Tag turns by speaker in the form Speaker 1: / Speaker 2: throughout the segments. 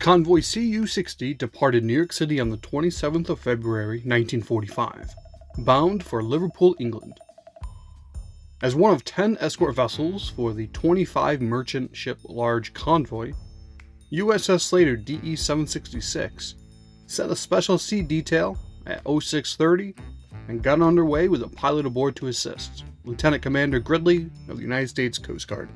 Speaker 1: convoy CU-60 departed New York City on the 27th of February 1945, bound for Liverpool, England. As one of 10 escort vessels for the 25 merchant ship large convoy, USS Slater DE-766 set a special sea detail at 0630 and got underway with a pilot aboard to assist, Lieutenant Commander Gridley of the United States Coast Guard.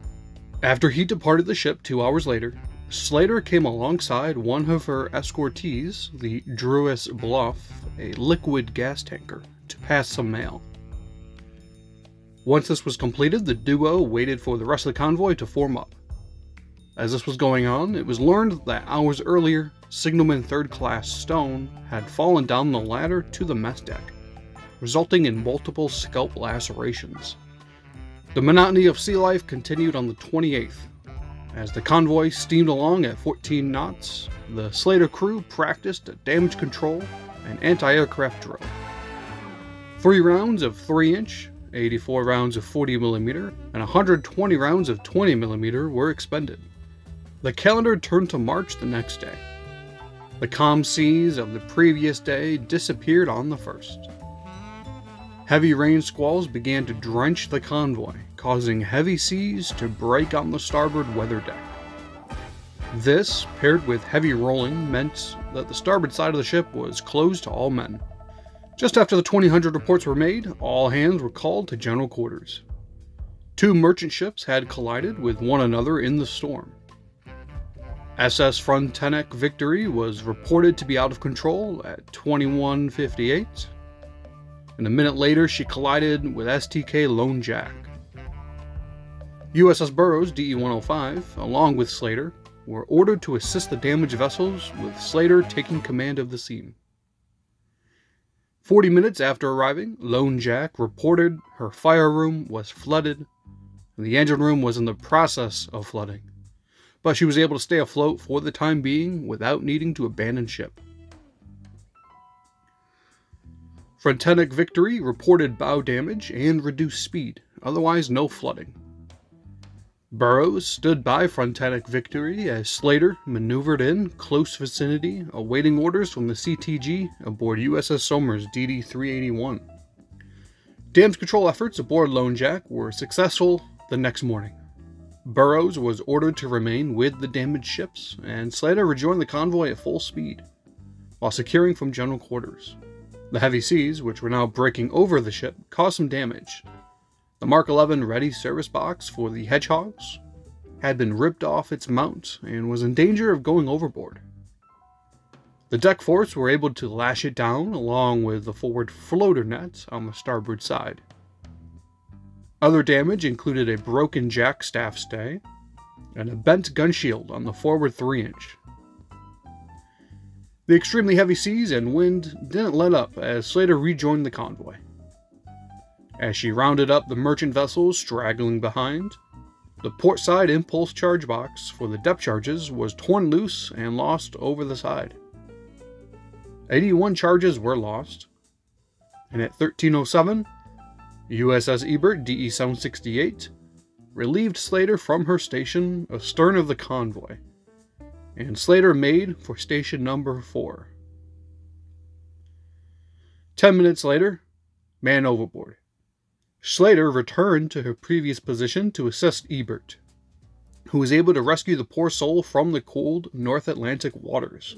Speaker 1: After he departed the ship 2 hours later, Slater came alongside one of her escortees, the Druis Bluff, a liquid gas tanker, to pass some mail. Once this was completed, the duo waited for the rest of the convoy to form up. As this was going on, it was learned that hours earlier, Signalman 3rd Class Stone had fallen down the ladder to the mess deck, resulting in multiple scalp lacerations. The monotony of sea life continued on the 28th. As the convoy steamed along at 14 knots, the Slater crew practiced damage control and anti-aircraft drill. 3 rounds of 3-inch, 84 rounds of 40mm, and 120 rounds of 20mm were expended. The calendar turned to March the next day. The calm seas of the previous day disappeared on the 1st. Heavy rain squalls began to drench the convoy, causing heavy seas to break on the starboard weather deck. This, paired with heavy rolling, meant that the starboard side of the ship was closed to all men. Just after the 2000 reports were made, all hands were called to general quarters. 2 merchant ships had collided with one another in the storm. SS Frontenac Victory was reported to be out of control at 21:58, and a minute later she collided with STK Lone Jack. USS Burroughs DE-105, along with Slater, were ordered to assist the damaged vessels, with Slater taking command of the scene. 40 minutes after arriving, Lone Jack reported her fire room was flooded, and the engine room was in the process of flooding, but she was able to stay afloat for the time being without needing to abandon ship. Frontenac Victory reported bow damage and reduced speed, otherwise no flooding. Burroughs stood by Frontenac Victory as Slater maneuvered in close vicinity, awaiting orders from the CTG aboard USS Somers DD-381. Damage control efforts aboard Lone Jack were successful the next morning. Burroughs was ordered to remain with the damaged ships, and Slater rejoined the convoy at full speed, while securing from general quarters. The heavy seas, which were now breaking over the ship, caused some damage. The Mark 11 ready service box for the Hedgehogs had been ripped off its mount and was in danger of going overboard. The deck force were able to lash it down along with the forward floater net on the starboard side. Other damage included a broken jack staff stay and a bent gun shield on the forward 3-inch. The extremely heavy seas and wind didn't let up as Slater rejoined the convoy. As she rounded up the merchant vessels straggling behind, the port side impulse charge box for the depth charges was torn loose and lost over the side. 81 charges were lost, and at 13:07, USS Ebert DE-768 relieved Slater from her station astern of the convoy, and Slater made for station number 4. 10 minutes later, man overboard. Slater returned to her previous position to assist Ebert, who was able to rescue the poor soul from the cold North Atlantic waters.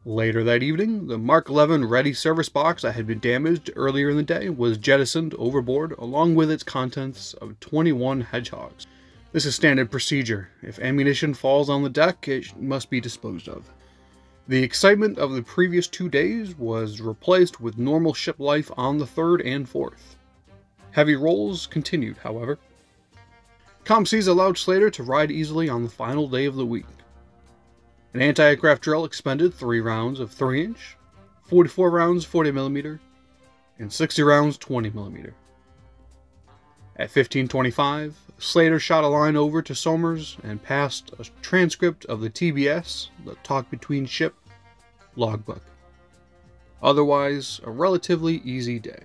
Speaker 1: Later that evening, the Mark 11 ready service box that had been damaged earlier in the day was jettisoned overboard along with its contents of 21 Hedgehogs. This is standard procedure. If ammunition falls on the deck, it must be disposed of. The excitement of the previous 2 days was replaced with normal ship life on the 3rd and 4th. Heavy rolls continued, however. Calm seas allowed Slater to ride easily on the final day of the week. An anti-aircraft drill expended 3 rounds of 3-inch, 44 rounds 40mm, and 60 rounds 20mm. At 15:25, Slater shot a line over to Somers and passed a transcript of the TBS, the talk between ship, logbook. Otherwise, a relatively easy day.